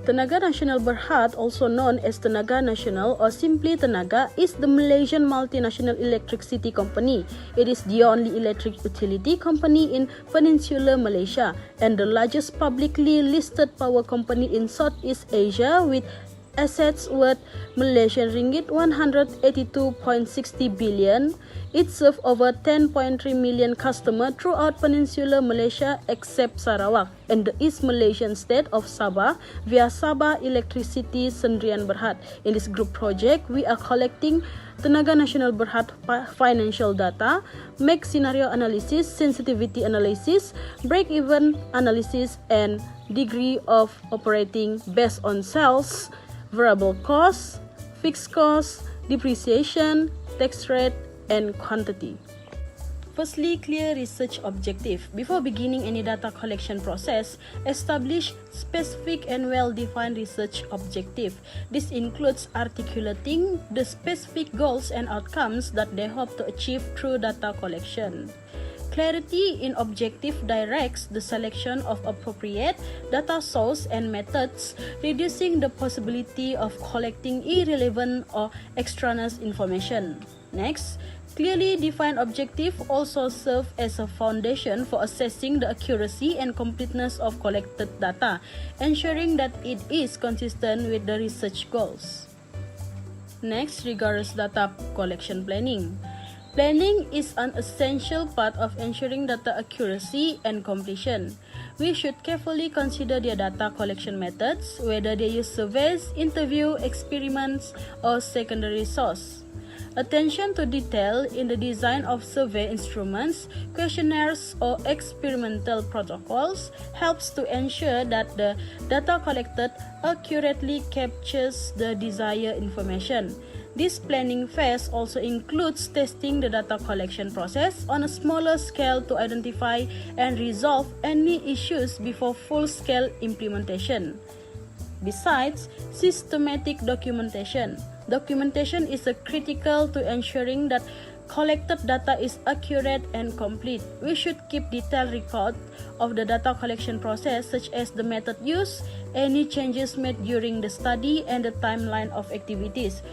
Tenaga Nasional Berhad, also known as Tenaga Nasional or simply Tenaga, is the Malaysian multinational electricity company. It is the only electric utility company in Peninsular Malaysia and the largest publicly listed power company in Southeast Asia with assets worth Malaysian ringgit 182.60 billion. It serves over 10.3 million customers throughout Peninsular Malaysia except Sarawak and the East Malaysian state of Sabah via Sabah Electricity Sdn Berhad. In this group project, we are collecting Tenaga Nasional Berhad financial data, make scenario analysis, sensitivity analysis, break-even analysis, and degree of operating based on sales, variable costs, fixed costs, depreciation, tax rate, and quantity. Firstly, clear research objective. Before beginning any data collection process, establish specific and well-defined research objective. This includes articulating the specific goals and outcomes that they hope to achieve through data collection. Clarity in objective directs the selection of appropriate data source and methods, reducing the possibility of collecting irrelevant or extraneous information. Next, clearly defined objective also serve as a foundation for assessing the accuracy and completeness of collected data, ensuring that it is consistent with the research goals. Next, rigorous data collection planning. Planning is an essential part of ensuring data accuracy and completion. We should carefully consider their data collection methods, whether they use surveys, interview, experiments, or secondary source. Attention to detail in the design of survey instruments, questionnaires, or experimental protocols helps to ensure that the data collected accurately captures the desired information. This planning phase also includes testing the data collection process on a smaller scale to identify and resolve any issues before full-scale implementation. Besides, systematic documentation. Documentation is critical to ensuring that collected data is accurate and complete. We should keep detailed record of the data collection process, such as the method used, any changes made during the study, and the timeline of activities.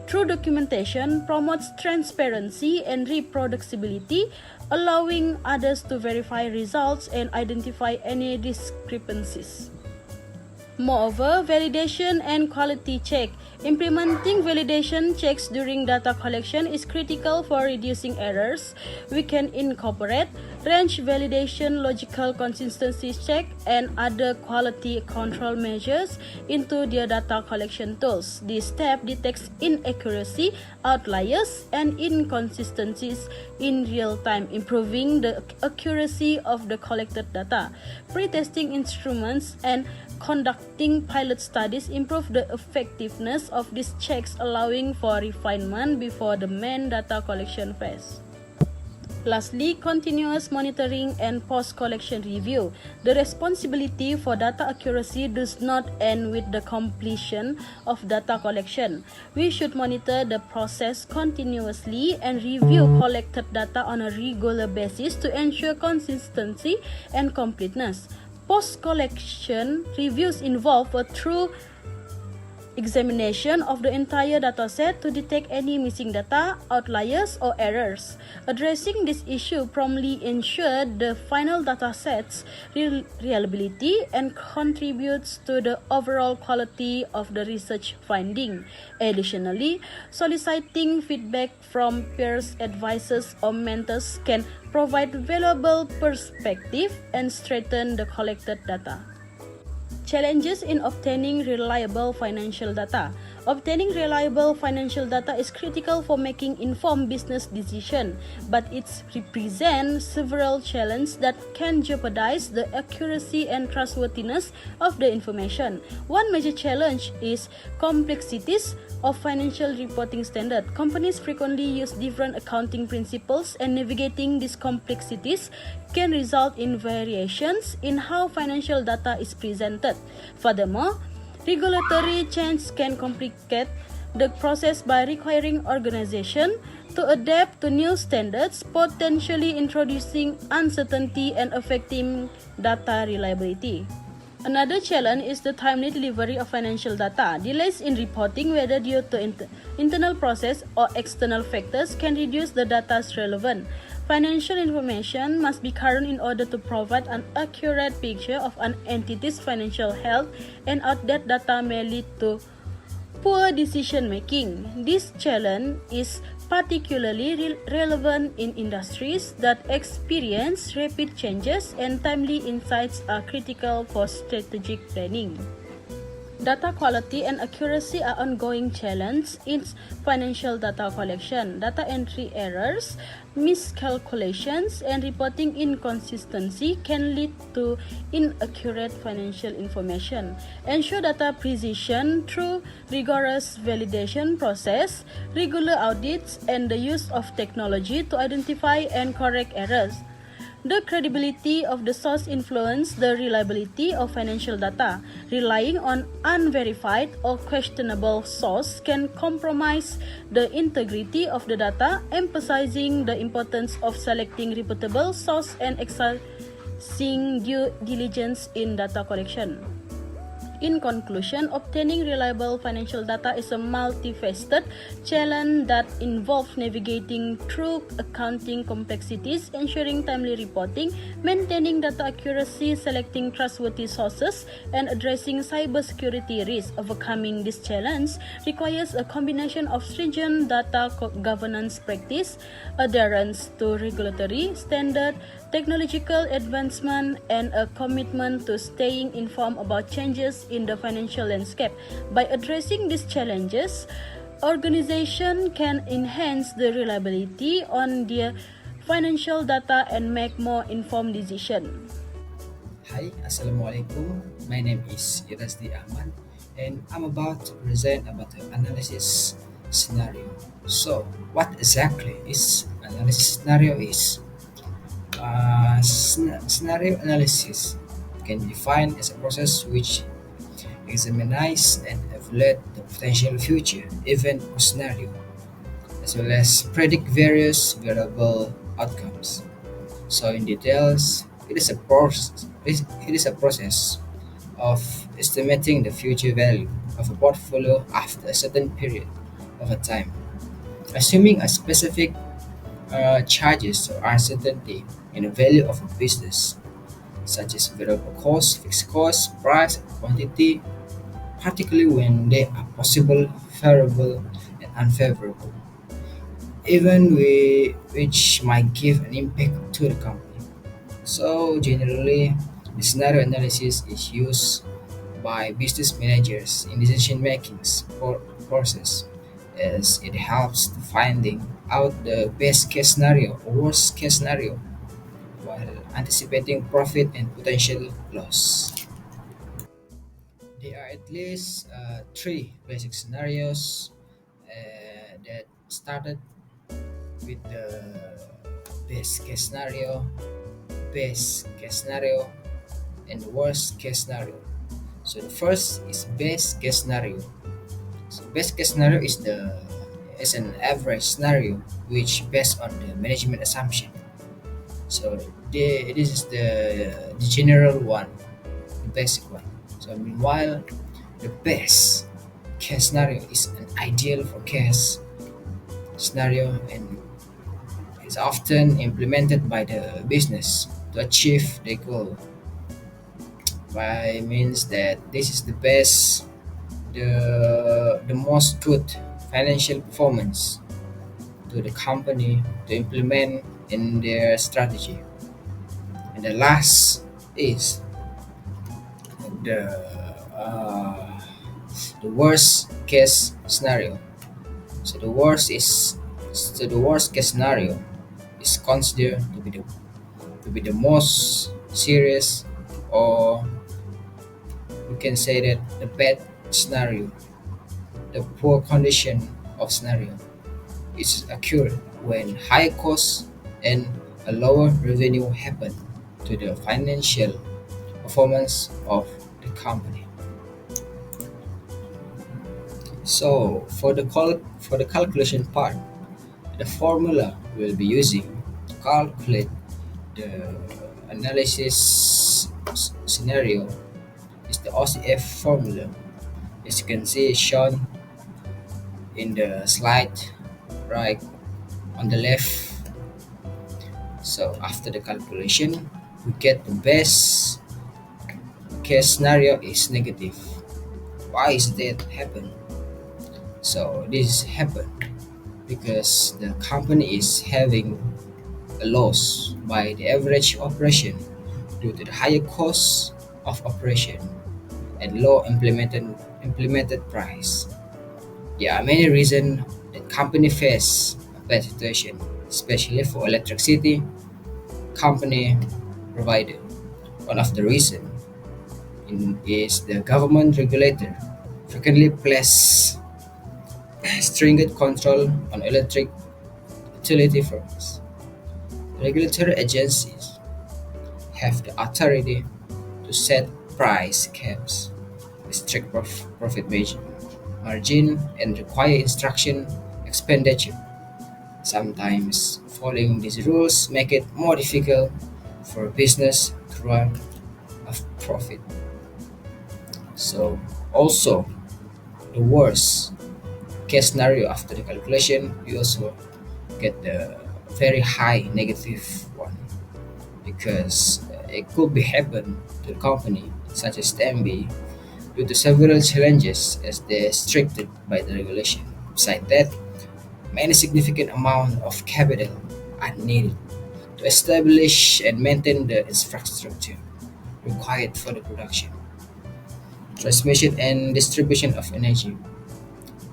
True documentation promotes transparency and reproducibility, allowing others to verify results and identify any discrepancies. Moreover, validation and quality check. Implementing validation checks during data collection is critical for reducing errors. We can incorporate range validation, logical consistency check, and other quality control measures into their data collection tools. This step detects inaccuracy, outliers, and inconsistencies in real time, improving the accuracy of the collected data. Pre-testing instruments and conducting pilot studies improve the effectiveness of these checks, allowing for refinement before the main data collection phase. Lastly, continuous monitoring and post-collection review. The responsibility for data accuracy does not end with the completion of data collection. We should monitor the process continuously and review collected data on a regular basis to ensure consistency and completeness. Post-collection reviews involve a thorough examination of the entire dataset to detect any missing data, outliers, or errors. Addressing this issue promptly ensures the final dataset's reliability and contributes to the overall quality of the research finding. Additionally, soliciting feedback from peers, advisors, or mentors can provide valuable perspective and strengthen the collected data. Challenges in obtaining reliable financial data. Obtaining reliable financial data is critical for making informed business decisions, but it represents several challenges that can jeopardize the accuracy and trustworthiness of the information. One major challenge is complexities of financial reporting standard. Companies frequently use different accounting principles, and navigating these complexities can result in variations in how financial data is presented. Furthermore, regulatory change can complicate the process by requiring organizations to adapt to new standards, potentially introducing uncertainty and affecting data reliability. Another challenge is the timely delivery of financial data. Delays in reporting, whether due to internal process or external factors, can reduce the data's relevance. Financial information must be current in order to provide an accurate picture of an entity's financial health, and outdated data may lead to poor decision making. This challenge is particularly relevant in industries that experience rapid changes, and timely insights are critical for strategic planning. Data quality and accuracy are ongoing challenges in financial data collection. Data entry errors, miscalculations, and reporting inconsistency can lead to inaccurate financial information. Ensure data precision through rigorous validation process, regular audits, and the use of technology to identify and correct errors. The credibility of the source influences the reliability of financial data. Relying on unverified or questionable source can compromise the integrity of the data, emphasizing the importance of selecting reputable source and exercising due diligence in data collection. In conclusion, obtaining reliable financial data is a multifaceted challenge that involves navigating through accounting complexities, ensuring timely reporting, maintaining data accuracy, selecting trustworthy sources, and addressing cybersecurity risks. Overcoming this challenge requires a combination of stringent data governance practice, adherence to regulatory standards, technological advancement, and a commitment to staying informed about changes in the financial landscape. By addressing these challenges, organizations can enhance the reliability on their financial data and make more informed decisions. Hi, Assalamualaikum. My name is Irasdi Ahmad and I'm about to present about the analysis scenario. So, what exactly is analysis scenario is? Scenario analysis can be defined as a process which examines and evaluates the potential future event or scenario, as well as predict various variable outcomes. So, in details, it is a process of estimating the future value of a portfolio after a certain period of a time, assuming a specific charges or uncertainty in the value of a business, such as variable cost, fixed cost, price, and quantity, particularly when they are possible, favorable, and unfavorable, even which might give an impact to the company. So generally, the scenario analysis is used by business managers in decision-making process, as it helps to finding out the best case scenario or worst case scenario while anticipating profit and potential loss. There are at least three basic scenarios that started with the best case scenario, best case scenario, and worst case scenario. So the first is best case scenario. So best case scenario is an average scenario which based on the management assumption. So this is the general one, the basic one. So meanwhile, the best case scenario is an ideal for case scenario and is often implemented by the business to achieve the goal. By means that this is the best, the most good financial performance to the company to implement in their strategy. And the last is the uh, the worst case scenario. So the worst case scenario is considered to be the most serious, or we can say that the bad scenario, the poor condition of scenario is occurred when high costs and a lower revenue happen to the financial performance of the company. So for the calculation part, the formula we'll be using to calculate the analysis scenario is the OCF formula. As you can see, shown in the slide right on the left. So after the calculation, we get the best case scenario is negative. Why is that happen? So this happened because the company is having a loss by the average operation due to the higher cost of operation and low implemented price. There are many reasons that company face a bad situation, especially for electricity company provider. One of the reasons is the government regulator frequently place stringent control on electric utility firms. Regulatory agencies have the authority to set price caps, restrict profit margin, and require instruction expenditure. Sometimes following these rules make it more difficult for a business to run a profit. So also the worst case scenario after the calculation, we also get the very high negative one because it could be happen to the company such as the MB due to several challenges as they're restricted by the regulation. Besides that, many significant amount of capital are needed to establish and maintain the infrastructure required for the production, transmission and distribution of energy.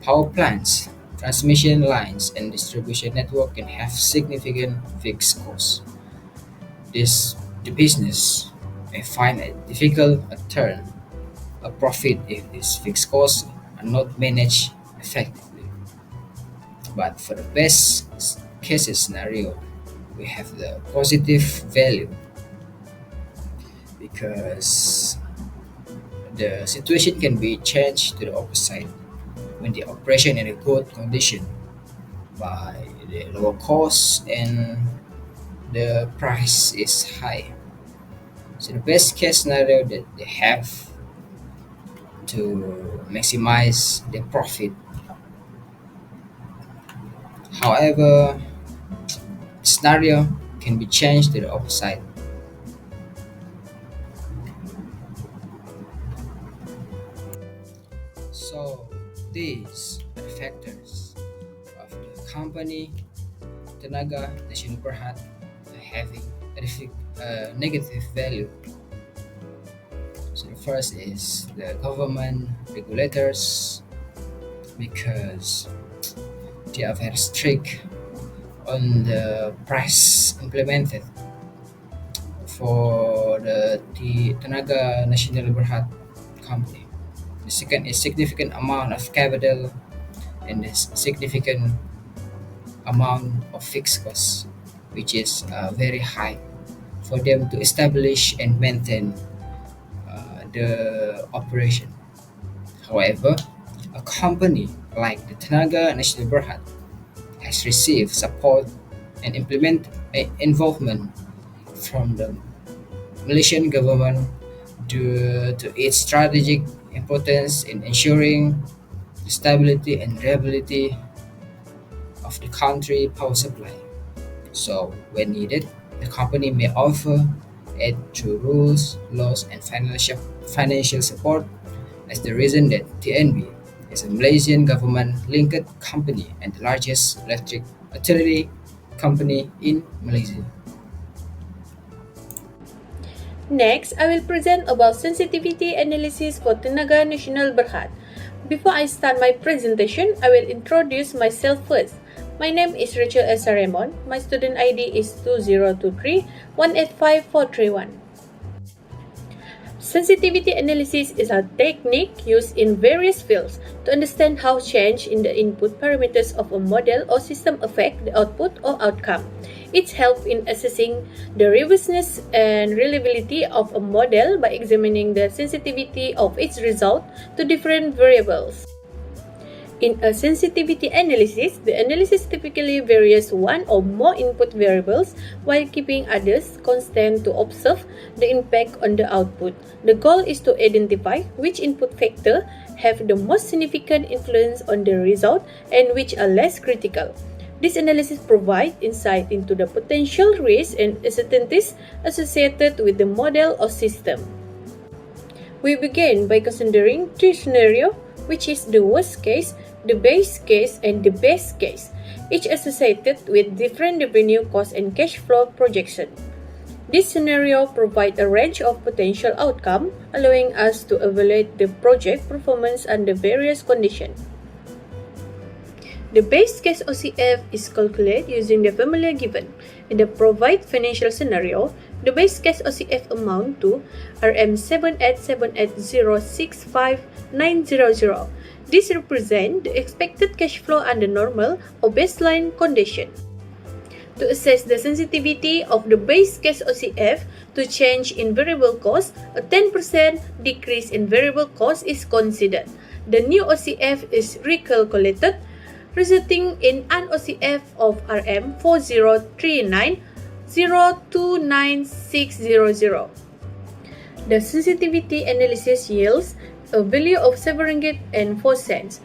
Power plants, transmission lines, and distribution network can have significant fixed costs. The business may find it difficult to turn a profit if these fixed costs are not managed effectively. But for the best case scenario, we have the positive value because the situation can be changed to the opposite when the operation in a good condition by the lower cost and the price is high. So the best case scenario that they have to maximize their profit. However, scenario can be changed to the opposite. So these are the factors of the company Tenaga Nasional Berhad having a negative value. So the first is the government regulators because they are very strict on the price implemented for the Tenaga Nasional Berhad company. The second is significant amount of capital and the significant amount of fixed costs, which is very high for them to establish and maintain the operation. However, a company like the Tenaga Nasional Berhad has received support and involvement from the Malaysian government due to its strategic importance in ensuring the stability and reliability of the country power supply. So, when needed, the company may offer aid through rules, laws, and financial support. As the reason that TNB is a Malaysian government-linked company and the largest electric utility company in Malaysia. Next, I will present about sensitivity analysis for Tenaga Nasional Berhad. Before I start my presentation, I will introduce myself first. My name is Rachel S. Raymond. My student ID is 2023 185431. Sensitivity analysis is a technique used in various fields to understand how change in the input parameters of a model or system affect the output or outcome. It helps in assessing the robustness and reliability of a model by examining the sensitivity of its result to different variables. In a sensitivity analysis, the analysis typically varies one or more input variables while keeping others constant to observe the impact on the output. The goal is to identify which input factor have the most significant influence on the result and which are less critical. This analysis provides insight into the potential risks and uncertainties associated with the model or system. We begin by considering three scenarios, which is the worst case, the base case, and the best case, each associated with different revenue, cost, and cash flow projection. This scenario provides a range of potential outcomes, allowing us to evaluate the project performance under various conditions. The base case OCF is calculated using the formula given. In the provided financial scenario, the base case OCF amount to RM7878065900. This represents the expected cash flow under normal or baseline condition. To assess the sensitivity of the base case OCF to change in variable cost, a 10% decrease in variable cost is considered. The new OCF is recalculated, resulting in an OCF of RM4039029600. The sensitivity analysis yields a value of 7 ringgit and 4 cents.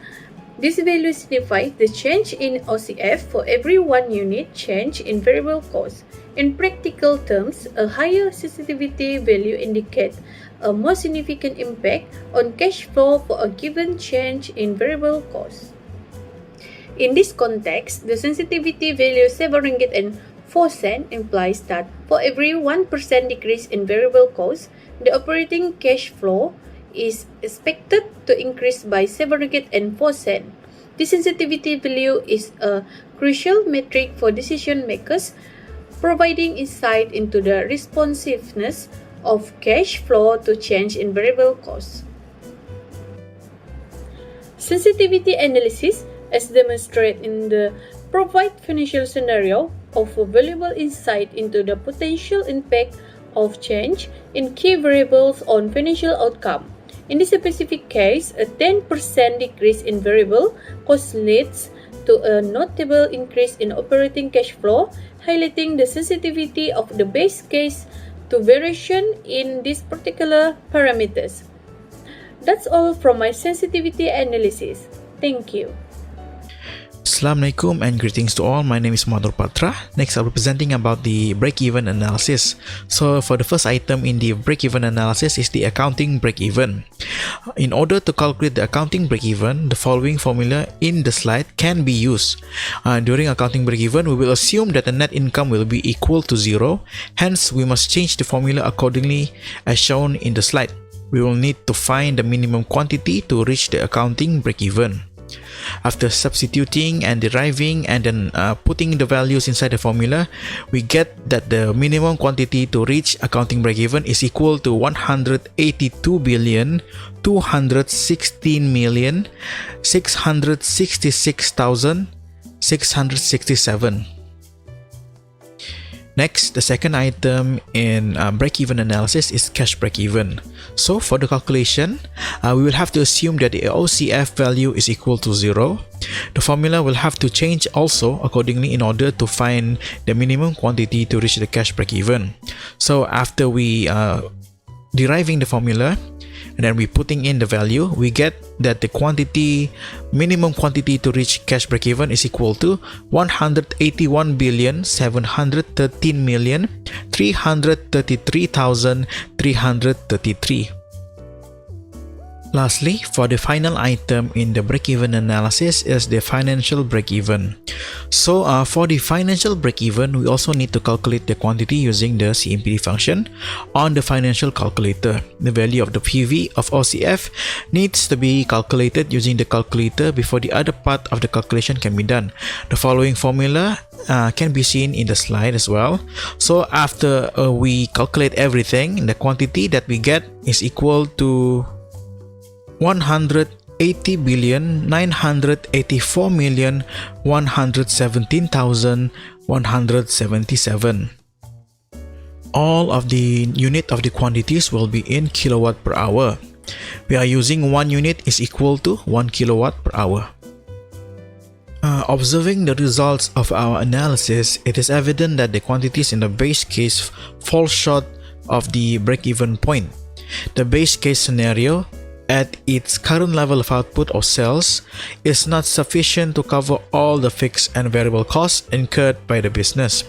This value signifies the change in OCF for every 1 unit change in variable cost. In practical terms, a higher sensitivity value indicates a more significant impact on cash flow for a given change in variable cost. In this context, the sensitivity value 7 ringgit and 4 cents implies that for every 1% decrease in variable cost, the operating cash flow is expected to increase by 7 ringgit and 4 cents. This sensitivity value is a crucial metric for decision makers, providing insight into the responsiveness of cash flow to change in variable costs. Sensitivity analysis, as demonstrated in the provided financial scenario, offers valuable insight into the potential impact of change in key variables on financial outcome. In this specific case, a 10% decrease in variable cost leads to a notable increase in operating cash flow, highlighting the sensitivity of the base case to variation in these particular parameters. That's all from my sensitivity analysis. Thank you. Assalamualaikum and greetings to all. My name is Madhur Patra. Next, I'll be presenting about the break-even analysis. So, for the first item in the break-even analysis is the accounting break-even. In order to calculate the accounting break-even, the following formula in the slide can be used. During accounting break-even, we will assume that the net income will be equal to 0. Hence, we must change the formula accordingly as shown in the slide. We will need to find the minimum quantity to reach the accounting break-even. After substituting and deriving and then putting the values inside the formula, we get that the minimum quantity to reach accounting break-even is equal to 182,216,666,667. Next, the second item in break-even analysis is cash break-even. So for the calculation, we will have to assume that the OCF value is equal to 0. The formula will have to change also accordingly in order to find the minimum quantity to reach the cash break-even. So after we deriving the formula, and then we putting in the value, we get that the minimum quantity to reach cash break-even is equal to 181,713,333,333. Lastly, for the final item in the break-even analysis is the financial break-even. So for the financial break-even, we also need to calculate the quantity using the CMPD function on the financial calculator. The value of the PV of OCF needs to be calculated using the calculator before the other part of the calculation can be done. The following formula can be seen in the slide as well. So after we calculate everything, the quantity that we get is equal to 180,984,117,177. All of the unit of the quantities will be in kilowatt per hour. We are using 1 unit is equal to 1 kilowatt per hour. Observing the results of our analysis, it is evident that the quantities in the base case fall short of the break-even point. The base case scenario, at its current level of output or sales, is not sufficient to cover all the fixed and variable costs incurred by the business.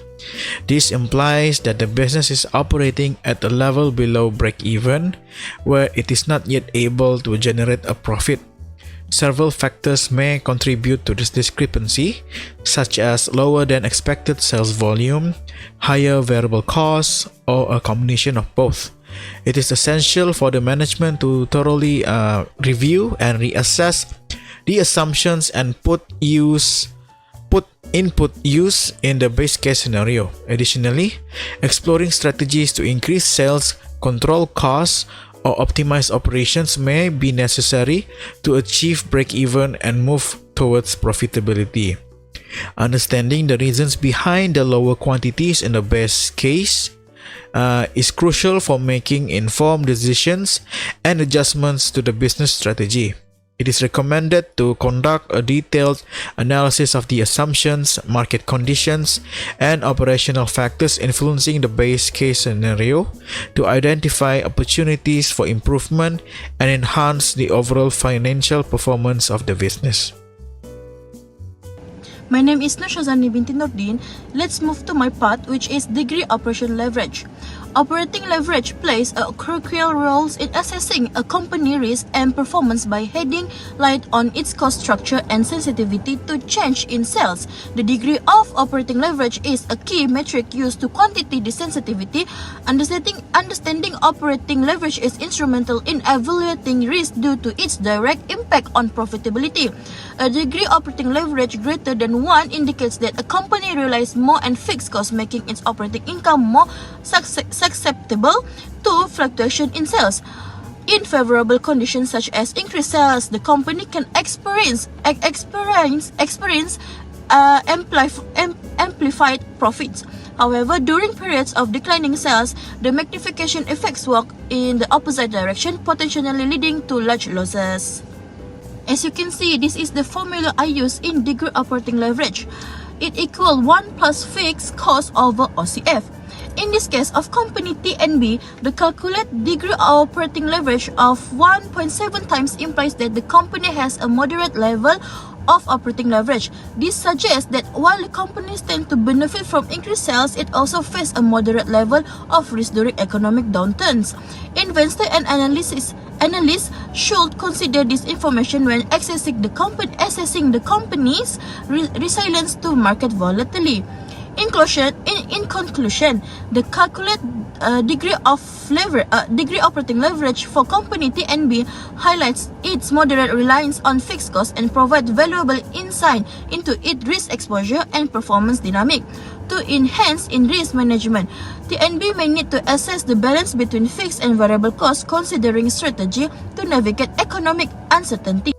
This implies that the business is operating at a level below break-even, where it is not yet able to generate a profit. Several factors may contribute to this discrepancy, such as lower than expected sales volume, higher variable costs, or a combination of both. It is essential for the management to thoroughly review and reassess the assumptions and put input use in the base case scenario. Additionally, exploring strategies to increase sales, control costs, or optimize operations may be necessary to achieve break-even and move towards profitability. Understanding the reasons behind the lower quantities in the base case is crucial for making informed decisions and adjustments to the business strategy. It is recommended to conduct a detailed analysis of the assumptions, market conditions, and operational factors influencing the base case scenario to identify opportunities for improvement and enhance the overall financial performance of the business. My name is Nushazani binti Nordin. Let's move to my part, which is degree operation leverage. Operating leverage plays a crucial role in assessing a company risk and performance by shedding light on its cost structure and sensitivity to change in sales. The degree of operating leverage is a key metric used to quantity the sensitivity. Understanding operating leverage is instrumental in evaluating risk due to its direct impact on profitability. A degree operating leverage greater than 1 indicates that a company relies more on fixed costs, making its operating income more susceptible to fluctuation in sales. In favorable conditions such as increased sales, the company can experience amplified profits. However, during periods of declining sales, the magnification effects work in the opposite direction, potentially leading to large losses. As you can see, this is the formula I use in degree operating leverage. It equals 1 plus fixed cost over OCF. In this case of company TNB, the calculated degree operating leverage of 1.7 times implies that the company has a moderate level of operating leverage. This suggests that while the companies tend to benefit from increased sales, it also faces a moderate level of risk during economic downturns. Investors and analysts should consider this information when assessing the company's resilience to market volatility. In conclusion, the calculated degree operating leverage for company TNB highlights its moderate reliance on fixed costs and provides valuable insight into its risk exposure and performance dynamic. To enhance in risk management, TNB may need to assess the balance between fixed and variable costs, considering strategy to navigate economic uncertainty.